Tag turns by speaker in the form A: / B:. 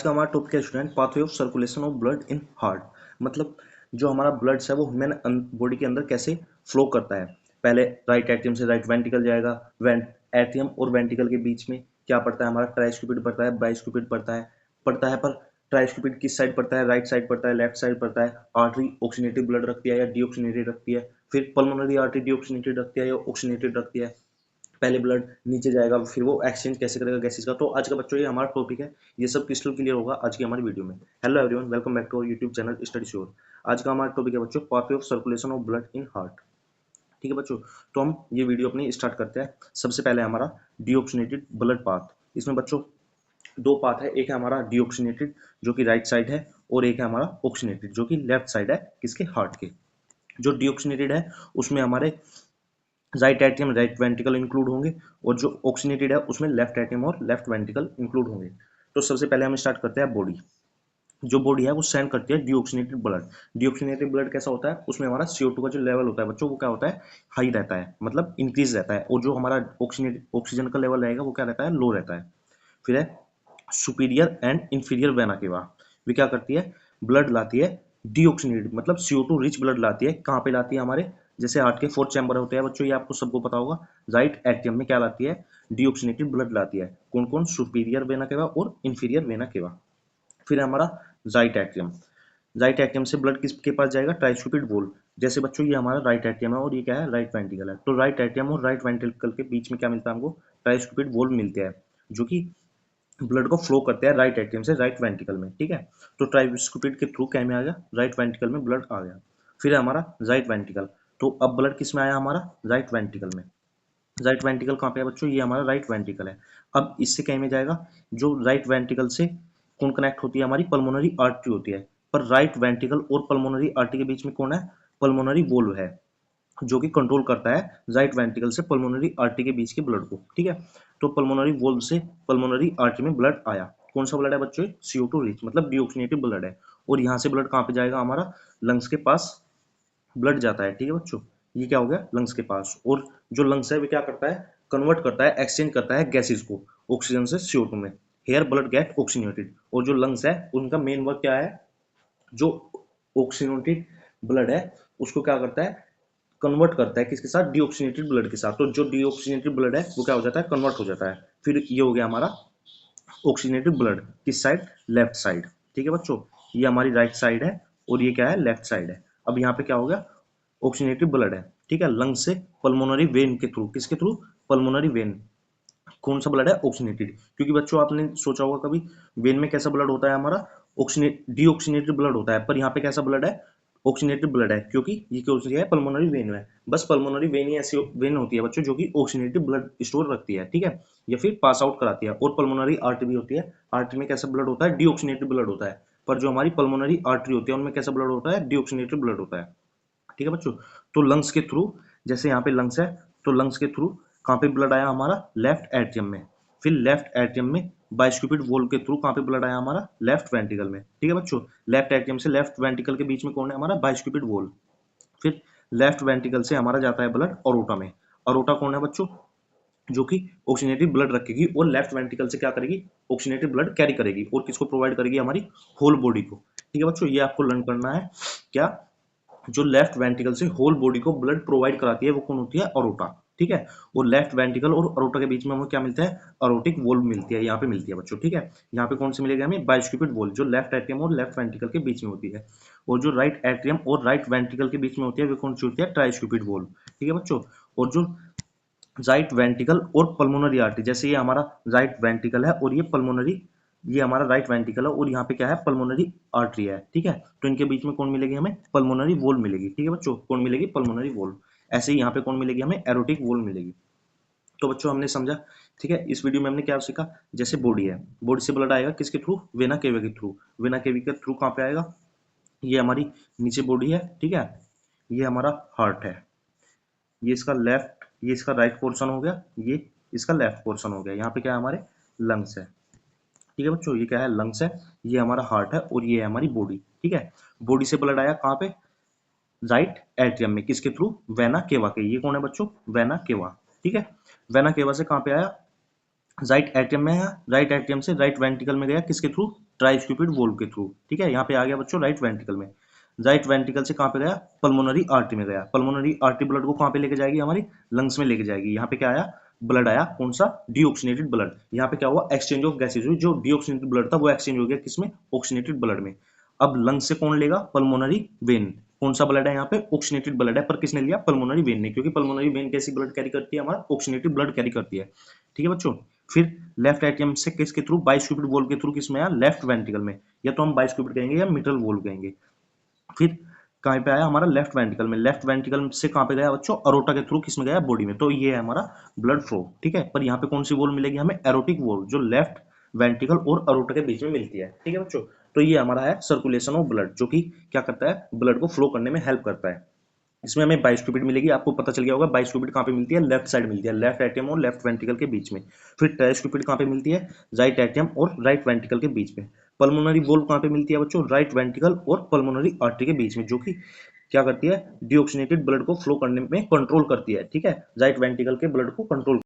A: का हमारा टॉपिक है student pathway of circulation of blood in heart. मतलब जो हमारा ब्लड है वो ह्यूमन बॉडी के अंदर कैसे फ्लो करता है। पहले राइट एट्रियम से राइट वेंट्रिकल जाएगा। एट्रियम और वेंट्रिकल के बीच में क्या पड़ता है हमारा ट्राइस्क्यूपिड पड़ता है, बाइस्क्यूपिड पड़ता है पर ट्राइस्क्यूपिड किस साइड पड़ता है, राइट साइड पड़ता है, लेफ्ट साइड पड़ता है। आर्टरी ऑक्सीनेटेड ब्लड रखती है या डीऑक्सीनेटेड रखती है। फिर पल्मोनरी आर्टरी डीऑक्सीनेटेड रखती है या ऑक्सीनेटेड रखती है। पहले ब्लड नीचे जाएगा फिर वो एक्सचेंज कैसे करेगा गैसेस का। तो आज का बच्चों ये हमारा टॉपिक है, ये सब क्रिस्टल क्लियर होगा आज की हमारी वीडियो में। Hello everyone, welcome back to our YouTube channel Study Sure. आज का हमारा टॉपिक है बच्चों pathway of circulation of blood in heart. ठीक है बच्चों, तो हम ये वीडियो अपनी स्टार्ट करते हैं। सबसे पहले हमारा डीऑक्सीनेटेड ब्लड पाथ। इसमें बच्चों दो पाथ है, एक है हमारा डीऑक्सीनेटेड जो कि राइट साइड है और एक है हमारा ऑक्सीनेटेड जो कि लेफ्ट साइड है किसके, हार्ट के। जो डीऑक्सीनेटेड है उसमें हमारे right atrium right ventricle include होंगे और जो ऑक्सीनेटेड है उसमें लेफ्ट एट्रियम और लेफ्ट वेंट्रिकल इंक्लूड होंगे। तो सबसे पहले हम स्टार्ट करते हैं बॉडी। जो बॉडी है वो सेंड करती है डीऑक्सीनेटेड ब्लड। डीऑक्सीनेटेड ब्लड कैसा होता है, उसमें हमारा CO2 का जो लेवल होता है बच्चों वो क्या होता है, हाई रहता है, मतलब इंक्रीज रहता है। और जो हमारा ऑक्सीजन का लेवल रहेगा वो क्या रहता है, लो रहता है। फिर है superior and inferior vena cava. वे क्या करती है, ब्लड लाती है डीऑक्सीनेटेड मतलब CO2 रिच ब्लड लाती है। कहाँ पे लाती है, हमारे जैसे हार्ट के 4 चैम्बर होते हैं बच्चों, ये आपको सबको पता होगा। राइट एट्रियम में क्या लाती है, डीऑक्सीनेटेड ब्लड लाती है। कौन कौन, सुपीरियर वेना केवा और इंफीरियर वेना केवा। फिर हमारा राइट एट्रियम। राइट एट्रियम से ब्लड किसके पास जाएगा, ट्राइस्क्यूपिड वॉल्व। जैसे बच्चों ये हमारा राइट एट्रियम है और ये क्या है, राइट वेंट्रिकल है। तो राइट एट्रियम और राइट वेंट्रिकल के बीच में क्या मिलता है हमको, ट्राइस्क्यूपिड वॉल्व मिलते हैं जो कि ब्लड को फ्लो करते हैं राइट एट्रियम से राइट वेंट्रिकल में। ठीक है, तो ट्राइस्क्यूपिड के थ्रू क्या में आ गया, राइट वेंट्रिकल में ब्लड आ गया। फिर हमारा राइट वेंट्रिकल। तो अब ब्लड किस में आया, हमारा राइट वेंट्रिकल में। राइट वेंट्रिकल कहाँ पे है बच्चों, ये हमारा राइट वेंट्रिकल है। अब इससे क्या में जाएगा, जो राइट वेंट्रिकल से कौन कनेक्ट होती है, हमारी पल्मोनरी आर्टरी होती है। पर राइट वेंट्रिकल और पल्मोनरी आर्टरी के बीच में कौन है, पल्मोनरी वोल्व है जो कि कंट्रोल करता है राइट वेंट्रिकल से पल्मोनरी आर्टरी के बीच के ब्लड को। ठीक है, तो पल्मोनरी वोल्व से पल्मोनरी आर्टरी में ब्लड आया। कौन सा ब्लड है बच्चों, CO2 रिच मतलब डीऑक्सीनेटेड ब्लड है। और यहाँ से ब्लड कहाँ पे जाएगा, हमारा लंग्स के पास ब्लड जाता है। ठीक है बच्चों, ये क्या हो गया, लंग्स के पास। और जो लंग्स है वो क्या करता है, कन्वर्ट करता है, एक्सचेंज करता है गैसेज को ऑक्सीजन से CO2 में। Here blood get oxygenated. और जो लंग्स है उनका मेन वर्क क्या है, जो ऑक्सीनेटेड ब्लड है उसको क्या करता है, कन्वर्ट करता है किसके साथ, डीऑक्सीनेटेड ब्लड के साथ। तो जो डीऑक्सीनेटेड ब्लड है वो क्या हो जाता है, कन्वर्ट हो जाता है। फिर ये हो गया हमारा ऑक्सीनेटेड ब्लड किस साइड, लेफ्ट साइड। ठीक है बच्चों, ये हमारी राइट साइड है और ये क्या है, लेफ्ट साइड है। अब यहाँ पे क्या हो गया, ऑक्सीनेटेड ब्लड है। ठीक है, लंग से पल्मोनरी वेन के थ्रू, किसके थ्रू, पल्मोनरी वेन। कौन सा ब्लड है, ऑक्सीनेटेड। क्योंकि बच्चों आपने सोचा होगा कभी, वेन में कैसा ब्लड होता है हमारा, ऑक्सीनेट डीऑक्सीनेटेड ब्लड होता है। पर यहाँ पे कैसा ब्लड है, ऑक्सीनेटेड ब्लड है, क्योंकि ये क्या है, पल्मोनरी वेन है। बस पल्मोनरी वेन ही ऐसी वेन होती है बच्चों जो कि ऑक्सीनेटेड ब्लड स्टोर रखती है। ठीक है, या फिर पास आउट कराती है। और पल्मोनरी आर्टरी भी होती है, आर्टरी में कैसा ब्लड होता है, डीऑक्सीनेटेड ब्लड होता है। पर जो हमारी पल्मोनरी आर्टरी होती है उनमें कैसा ब्लड होता है, डीऑक्सीनेटेड ब्लड होता है। ठीक है बच्चों, तो लंग्स के थ्रू, जैसे यहाँ पे लंग्स है तो लंग्स के थ्रू कहाँ पे ब्लड आया, हमारा लेफ्ट एट्रियम में। फिर लेफ्ट एट्रियम में बाइस्क्यूपिड वॉल्व के थ्रू कहाँ पे ब्लड आया, हमारा लेफ्ट वेंट्रिकल में। ठीक है बच्चों, लेफ्ट एट्रियम से लेफ्ट वेंट्रिकल के बीच में कौन है, हमारा बाइस्क्यूपिड वॉल्व। फिर लेफ्ट वेंट्रिकल से हमारा जाता है ब्लड अरोटा में। अरोटा कौन है बच्चों, जो कि ऑक्सीनेटेड ब्लड रखेगी और लेफ्ट वेंट्रिकल से क्या करेगी, ऑक्सीनेटेड ब्लड कैरी करेगी और किसको प्रोवाइड करेगी, हमारी होल बॉडी को। ठीक है बच्चों, ये आपको लर्न करना है। क्या, जो लेफ्ट वेंट्रिकल से होल बॉडी को ब्लड प्रोवाइड कराती है वो कौन होती है, अरोटा। ठीक है, और लेफ्ट वेंट्रिकल और अरोटा के बीच में हमें क्या मिलता है, अरोटिक वोल्व मिलती है, यहाँ पे मिलती है बच्चों। ठीक है, यहाँ पे कौन सी मिलेगी हमें, बाइस्क्यूपिड वोल्व जो लेफ्ट एट्रियम और लेफ्ट वेंट्रिकल के बीच में होती है। और जो राइट एट्रियम और राइट वेंट्रिकल के बीच में होती है वो कौन सी होती है, ट्राइस्क्यूपिड वोल्व। ठीक है बच्चों, और जो राइट वेंट्रिकल और पल्मोनरी आर्टरी, जैसे ये हमारा राइट वेंट्रिकल है और ये पल्मोनरी, ये हमारा राइट वेंट्रिकल है और यहाँ पे क्या है, पल्मोनरी आर्टरी है। ठीक है, तो इनके बीच में कौन मिलेगी हमें, पल्मोनरी वॉल्व मिलेगी। ठीक है बच्चों, कौन मिलेगी, पल्मोनरी वॉल्व। ऐसे ही यहाँ पे कौन मिलेगी हमें, एरोटिक वॉल्व मिलेगी। तो बच्चों हमने समझा। ठीक है, इस वीडियो में हमने क्या सीखा, जैसे बॉडी है, बॉडी से ब्लड आएगा किसके थ्रू, वेना केवा के थ्रू। वेना केवा के थ्रू कहाँ पे आएगा, ये हमारी नीचे बॉडी है। ठीक है, ये हमारा हार्ट है, ये इसका लेफ्ट, ये इसका राइट पोर्शन हो गया, ये इसका लेफ्ट पोर्शन हो गया। यहाँ पे क्या है, हमारे लंग्स है। ठीक है बच्चों, ये क्या है, लंग्स है, ये हमारा हार्ट है और ये है हमारी बॉडी। ठीक है, बॉडी से ब्लड आया कहाँ पे, राइट एट्रियम में, किसके थ्रू, वेना केवा के। ये कौन है बच्चों, वेना केवा। ठीक है, वेना केवा से कहाँ पे आया, राइट एट्रियम में है, राइट एट्रियम से राइट वेंट्रिकल में गया किसके थ्रू, ट्राइस्क्यूपिड वोल्व के थ्रू, ठीक है। यहाँ पे आ गया बच्चों राइट वेंट्रिकल में। राइट वेंट्रिकल से कहाँ पे गया, पल्मोनरी आर्टरी में गया। पल्मोनरी आर्टरी ब्लड को कहाँ पे लेके जाएगी, हमारी लंग्स में लेके जाएगी। यहाँ पे क्या आया, ब्लड आया, कौन सा, डीऑक्सीनेटेड ब्लड। यहाँ पे क्या हुआ, एक्सचेंज ऑफ गैसेज हुई, जो डीऑक्सीनेटेड ब्लड था वो एक्सचेंज हो गया किसमें, ऑक्सीनेटेड ब्लड में। अब लंग्स से कौन लेगा, पल्मोनरी वेन। कौन सा ब्लड है यहाँ पे, ऑक्सीनेटेड ब्लड है, पर किसने लिया, पल्मोनरी वेन ने, क्योंकि पल्मोनरी वेन कैसी ब्लड कैरी करती है, हमारा ऑक्सीनेटेड ब्लड कैरी करती है, ठीक है बच्चों। फिर लेफ्ट एट्रियम से किसके थ्रू, बाइस्क्यूपिड वोल्व के थ्रू किसमें आया, लेफ्ट वेंट्रिकल में, या तो हम बाइस्क्यूपिड कहेंगे या मिट्रल वोल्व कहेंगे। फिर कहाँ पे आया, हमारा लेफ्ट वेंट्रिकल में। लेफ्ट वेंट्रिकल से कहाँ पे गया बच्चों, अरोटा के थ्रू किसमें गया, बॉडी में। तो ये है हमारा ब्लड फ्लो, ठीक है। पर यहाँ पे कौन सी वोल्व मिलेगी हमें, एरोटिक वोल्व, जो लेफ्ट वेंट्रिकल और अरोटा के बीच में मिलती है, ठीक है बच्चों। तो ये हमारा है सर्कुलेशन ऑफ ब्लड, जो कि क्या करता है, ब्लड को फ्लो करने में हेल्प करता है। इसमें हमें बाइस्क्यूपिड मिलेगी, आपको पता चल गया होगा बाइस्क्यूपिड कहाँ पे मिलती है, लेफ्ट साइड मिलती है, लेफ्ट एट्रियम और लेफ्ट वेंट्रिकल के बीच में। फिर ट्राइस्क्यूपिड कहाँ पे मिलती है, राइट एट्रियम और राइट वेंट्रिकल के बीच में। पल्मोनरी वोल्व कहाँ पे मिलती है बच्चों, राइट वेंट्रिकल और पल्मोनरी आर्टरी के बीच में, जो कि क्या करती है, डीऑक्सीनेटेड ब्लड को फ्लो करने में कंट्रोल करती है, ठीक है, राइट वेंट्रिकल के ब्लड को कंट्रोल